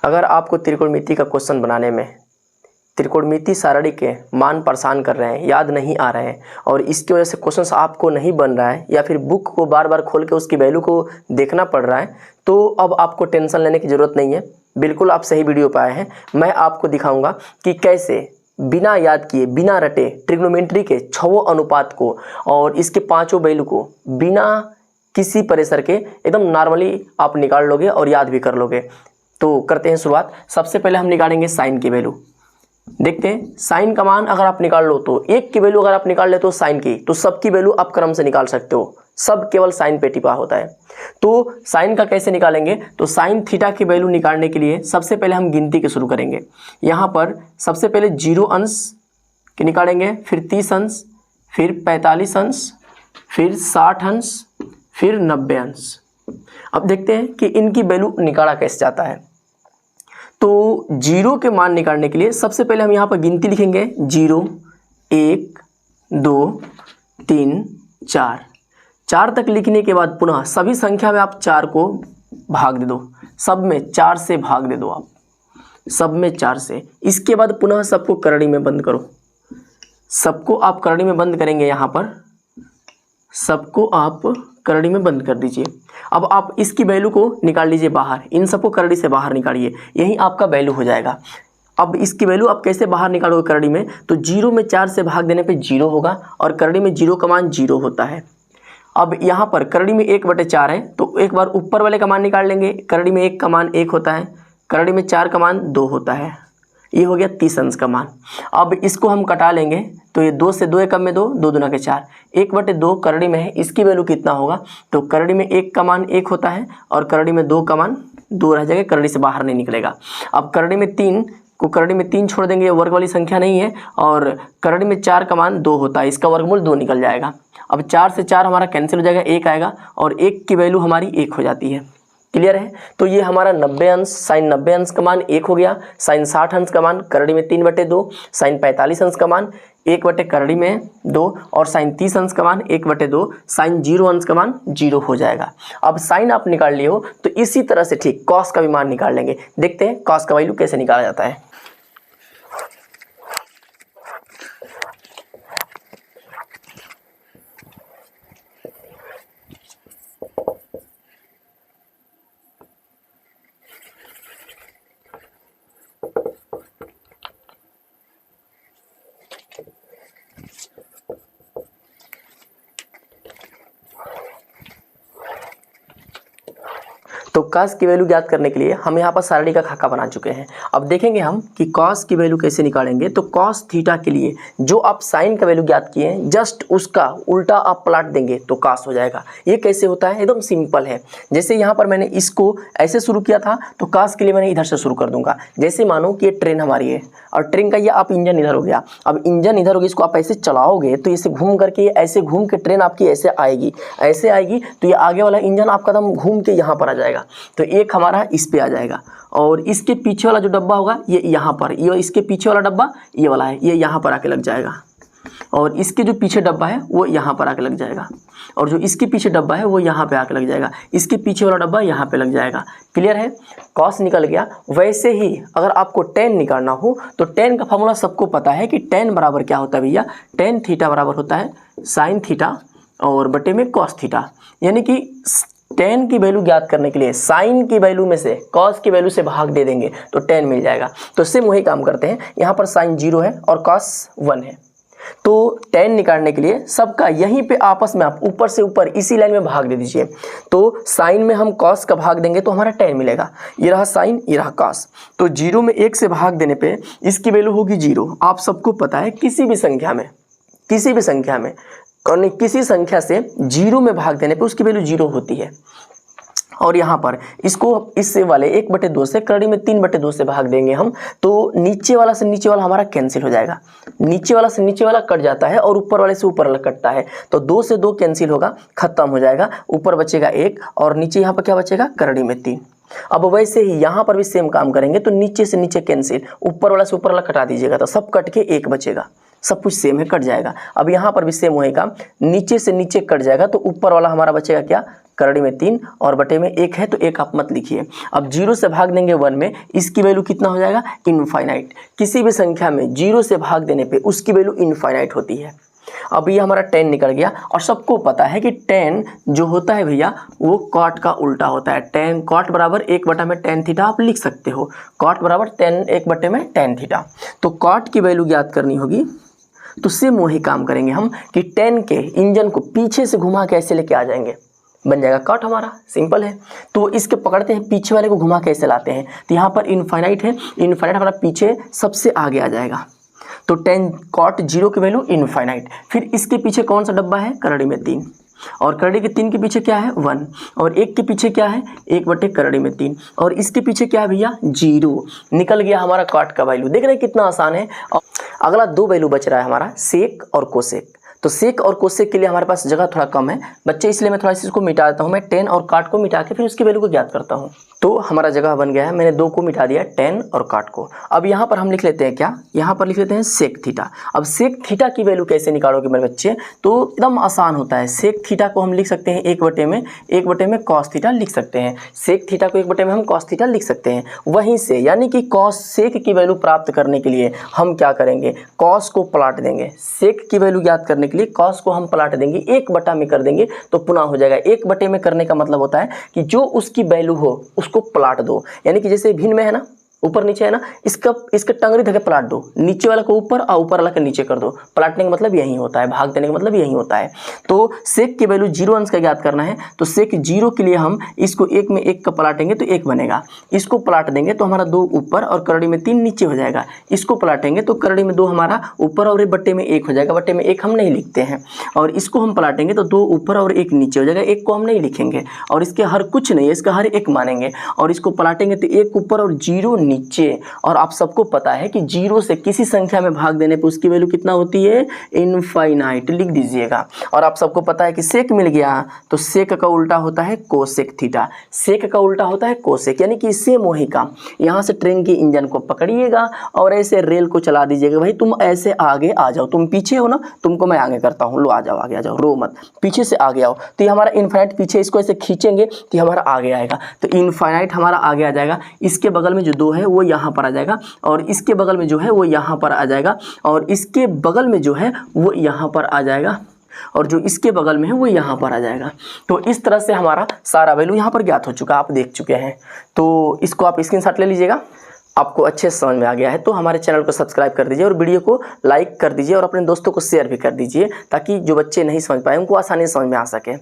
अगर आपको त्रिकोणमिति का क्वेश्चन बनाने में त्रिकोणमिति सारणी के मान परेशान कर रहे हैं, याद नहीं आ रहे हैं और इसकी वजह से क्वेश्चंस आपको नहीं बन रहा है या फिर बुक को बार बार खोल के उसकी वैल्यू को देखना पड़ रहा है, तो अब आपको टेंशन लेने की ज़रूरत नहीं है। बिल्कुल आप सही वीडियो पे आए हैं। मैं आपको दिखाऊंगा कि कैसे बिना याद किए, बिना रटे ट्रिग्नोमेट्री के 6 अनुपात को और इसके 5 वैल्यू को बिना किसी प्रेशर के एकदम नॉर्मली आप निकाल लोगे और याद भी कर लोगे। तो करते हैं शुरुआत। सबसे पहले हम निकालेंगे साइन की वैल्यू। देखते हैं साइन का मान अगर आप निकाल लो तो 1 की वैल्यू अगर आप निकाल लेते हो साइन की, तो सबकी वैल्यू आप क्रम से निकाल सकते हो। सब केवल साइन पे टिपा होता है। तो साइन का कैसे निकालेंगे, तो साइन थीटा की वैल्यू निकालने के लिए सबसे पहले हम गिनती के शुरू करेंगे। यहाँ पर सबसे पहले 0 अंश के निकालेंगे, फिर 30 अंश, फिर 45 अंश, फिर 60 अंश, फिर 90 अंश। अब देखते हैं कि इनकी वैल्यू निकाला कैसे जाता है। तो 0 के मान निकालने के लिए सबसे पहले हम यहाँ पर गिनती लिखेंगे। 0 1 2 3 4। 4 तक लिखने के बाद पुनः सभी संख्या में आप 4 को भाग दे दो। सब में 4 से भाग दे दो आप, सब में 4 से। इसके बाद पुनः सबको करड़ी में बंद करो। सबको आप करड़ी में बंद करेंगे। यहाँ पर सबको आप करड़ी में बंद कर दीजिए। अब आप इसकी वैल्यू को निकाल लीजिए बाहर। इन सबको करड़ी से बाहर निकालिए, यही आपका वैल्यू हो जाएगा। अब इसकी वैल्यू आप कैसे बाहर निकालोगे करड़ी में, तो 0 में 4 से भाग देने पे 0 होगा और करड़ी में 0 का मान 0 होता है। अब यहाँ पर करड़ी में 1/4 है, तो एक बार ऊपर वाले का मान निकाल लेंगे। करड़ी में 1 का मान 1 होता है, करड़ी में 4 का मान 2 होता है। ये हो गया 30 अंश का मान। अब इसको हम कटा लेंगे, तो ये 2 से 2 कम में 2, 2 दूना के 4, 1/2 करड़ी में है। इसकी वैल्यू कितना होगा, तो करड़ी में 1 का मान 1 होता है और करड़ी में 2 का मान 2 रह जाएगा, करड़ी से बाहर नहीं निकलेगा। अब करड़ी में 3 को करड़ी में 3 छोड़ देंगे, ये वर्ग वाली संख्या नहीं है, और करड़ी में 4 का मान 2 होता है, इसका वर्गमूल 2 निकल जाएगा। अब 4 से 4 हमारा कैंसिल हो जाएगा, 1 आएगा और 1 की वैल्यू हमारी 1 हो जाती है। क्लियर है। तो ये हमारा 90 अंश, साइन 90 अंश का मान 1 हो गया। साइन 60 अंश का मान करड़ी में 3/2, साइन 45 अंश का मान 1 करड़ी में 2 और साइन 30 अंश का मान 1/2, साइन 0 अंश का मान 0 हो जाएगा। अब साइन आप निकाल लिए हो, तो इसी तरह से ठीक कॉस का भी मान निकाल लेंगे। देखते हैं कॉस का वैल्यू कैसे निकाला जाता है। तो कॉस की वैल्यू ज्ञात करने के लिए हम यहाँ पर सारणी का खाका बना चुके हैं। अब देखेंगे हम कि कॉस की वैल्यू कैसे निकालेंगे। तो कॉस थीटा के लिए जो आप साइन का वैल्यू ज्ञात किए हैं, जस्ट उसका उल्टा आप पलट देंगे तो कॉस हो जाएगा। ये कैसे होता है, एकदम सिंपल है। जैसे यहाँ पर मैंने इसको ऐसे शुरू किया था, तो कॉस के लिए मैंने इधर से शुरू कर दूंगा। जैसे मानो कि ये ट्रेन हमारी है और ट्रेन का ये आप इंजन इधर हो गया। अब इंजन इधर हो गया, इसको आप ऐसे चलाओगे तो इसे घूम करके ऐसे घूम के ट्रेन आपकी ऐसे आएगी, ऐसे आएगी, तो ये आगे वाला इंजन आपका दम घूम के यहाँ पर आ जाएगा। तो एक हमारा इस पे आ जाएगा और इसके पीछे वाला जो डब्बा होगा ये यहाँ पर, ये इसके पीछे वाला डब्बा ये वाला है, ये यहाँ पर आके लग जाएगा। और इसके जो पीछे डब्बा है वो यहाँ पर आके लग जाएगा और जो इसके पीछे डब्बा है वो यहाँ पे आके लग जाएगा। इसके पीछे वाला डब्बा यहाँ पे लग जाएगा। क्लियर है। कॉस निकल गया। वैसे ही अगर आपको टेन निकालना हो तो टेन का फॉर्मूला सबको पता है कि टेन बराबर क्या होता है भैया, टेन थीटा बराबर होता है साइन थीटा और बटे में कॉस थीटा। यानी कि टेन की वैल्यू ज्ञात करने के लिए साइन की वैल्यू में से कॉस की वैल्यू से भाग दे देंगे तो टेन मिल जाएगा। तो सेम वही काम करते हैं। यहाँ पर साइन 0 है और कॉस 1 है, तो टेन निकालने के लिए सबका यहीं पे आपस में आप ऊपर से ऊपर इसी लाइन में भाग दे दीजिए। तो साइन में हम कॉस का भाग देंगे तो हमारा टेन मिलेगा। ये रहा साइन, ये रहा कॉस। तो 0 में 1 से भाग देने पे इसकी वैल्यू होगी 0। आप सबको पता है किसी भी संख्या में किसी संख्या से 0 में भाग देने पे उसकी वैल्यू 0 होती है। और यहाँ पर इसको इससे वाले 1/2 से करड़ी में 3/2 से भाग देंगे हम, तो नीचे वाला से नीचे वाला हमारा कैंसिल हो जाएगा। नीचे वाला से नीचे वाला कट जाता है और ऊपर वाले से ऊपर वाला कटता है, तो 2 से 2 कैंसिल होगा, खत्म हो जाएगा। ऊपर बचेगा 1 और नीचे यहाँ पर क्या बचेगा, करड़ी में 3। अब वैसे ही यहाँ पर भी सेम काम करेंगे, तो नीचे से नीचे कैंसिल, ऊपर वाला से ऊपर वाला कटा दीजिएगा तो सब कट के 1 बचेगा। सब कुछ सेम है, कट जाएगा। अब यहाँ पर भी सेम होएगा, नीचे से नीचे कट जाएगा तो ऊपर वाला हमारा बचेगा क्या, करड़ी में 3 और बटे में 1 है तो 1 आप मत लिखिए। अब 0 से भाग देंगे 1 में, इसकी वैल्यू कितना हो जाएगा? इनफाइनाइट। किसी भी संख्या में 0 से भाग देने पे उसकी वैल्यू इनफाइनाइट होती है। अब ये हमारा 10 निकल गया और सबको पता है कि 10 जो होता है भैया वो कॉट का उल्टा होता है। 10 कॉट बराबर 1/tan थीटा आप लिख सकते हो। कॉट बराबर 1/tan थीटा। तो कॉट की वैल्यू ज्ञात करनी होगी, तो सेम वही काम करेंगे हम कि 10 के इंजन को पीछे से घुमा के ऐसे लेके आ जाएंगे, बन जाएगा कॉट। हमारा सिंपल है। तो इसके पकड़ते हैं, पीछे वाले को घुमा के ऐसे लाते हैं, तो यहाँ पर इनफाइनाइट है, इनफाइनाइट हमारा पीछे सबसे आगे आ जाएगा। तो 10 कॉट 0 की वैल्यू इनफाइनाइट। फिर इसके पीछे कौन सा डब्बा है? करड़ी में 3, और करड़ी के 3 के पीछे क्या है? 1, और 1 के पीछे क्या है? 1/करड़ी में 3, और इसके पीछे क्या है भैया? 0। निकल गया हमारा कॉट का वैल्यू। देख रहे हैं कितना आसान है। और अगला 2 वैल्यू बच रहा है हमारा, सेक और कोसेक। तो सेक और कोसेक के लिए हमारे पास जगह थोड़ा कम है बच्चे, इसलिए मैं थोड़ा सा इसको मिटा देता हूँ। मैं 10 और कॉट को मिटा के फिर उसकी वैल्यू को ज्ञात करता हूँ। तो हमारा जगह बन गया है, मैंने 2 को मिटा दिया, 10 और कॉट को। अब यहाँ पर हम लिख लेते हैं क्या? यहाँ पर लिख लेते हैं सेक थीटा। अब सेक थीटा की वैल्यू कैसे निकालोगे मेरे बच्चे? तो एकदम आसान होता है। सेक थीटा को हम लिख सकते हैं 1/में कॉस थीटा लिख सकते हैं। सेक थीटा को 1/में हम कॉस थीटा लिख सकते हैं। वहीं से यानी कि कॉस सेक की वैल्यू प्राप्त करने के लिए हम क्या करेंगे? कॉस को पलट देंगे। सेक की वैल्यू ज्ञात करने के लिए कॉस को हम पलट देंगे, 1/, में कर देंगे तो पुनः हो जाएगा। 1/, में करने का मतलब होता है कि जो उसकी वैल्यू हो उसको पलट दो। यानी कि जैसे भिन्न में है ना, ऊपर नीचे है ना, इसका टंगरी धके पलट दो, नीचे वाला को ऊपर और ऊपर वाला को नीचे कर दो। पलटने का मतलब यही होता है, भाग देने का मतलब यही होता है। तो सेक की वैल्यू 0 अंश का ज्ञात करना है, तो सेक 0 के लिए हम इसको 1 में 1 का पलटेंगे तो 1 बनेगा। इसको पलट देंगे तो हमारा 2 ऊपर और करड़ी में 3 नीचे हो जाएगा। इसको पलटेंगे तो करड़ी में 2 हमारा ऊपर और 1/में 1 हो जाएगा। बट्टे में 1 हम नहीं लिखते हैं। और इसको हम पलटेंगे तो 2 ऊपर और 1 नीचे हो जाएगा। 1 को हम नहीं लिखेंगे और इसके हर कुछ नहीं है, इसका हर 1 मानेंगे। और इसको पलटेंगे तो 1 ऊपर और 0 नीचे। और आप सबको पता है कि 0 से किसी संख्या में भाग देने पे उसकी वैल्यू कितना होती है? इनफाइनाइट। लिख दीजिएगा। और आप सबको पता है कि सेक मिल गया तो सेक का उल्टा होता है कोसेक थीटा। सेक का उल्टा होता है कोसेक, यानी कि सेम वही काम। यहाँ से ट्रेन के इंजन को पकड़िएगा और ऐसे रेल को चला दीजिएगा। भाई तुम ऐसे आगे आ जाओ, तुम पीछे हो ना, तुमको मैं आगे करता हूँ, लो आ जाओ, आगे आ जाओ, रो मत, पीछे से आगे आओ। तो ये हमारा इनफाइनाइट पीछे, इसको ऐसे खींचेंगे तो हमारा आगे आएगा। तो इनफाइनाइट हमारा आगे आ जाएगा। इसके बगल में जो 2 है वो यहाँ पर आ जाएगा, और इसके बगल में जो है वो यहाँ पर आ जाएगा, और इसके बगल में जो है वो यहाँ पर आ जाएगा, और जो इसके बगल में है वो यहाँ पर आ जाएगा। तो इस तरह से हमारा सारा वैल्यू यहाँ पर ज्ञात हो चुका, आप देख चुके हैं। तो इसको आप स्क्रीनशॉट ले लीजिएगा। आपको अच्छे से समझ में आ गया है तो हमारे चैनल को सब्सक्राइब कर दीजिए और वीडियो को लाइक कर दीजिए और अपने दोस्तों को शेयर भी कर दीजिए, ताकि जो बच्चे नहीं समझ पाए उनको आसानी से समझ में आ सके।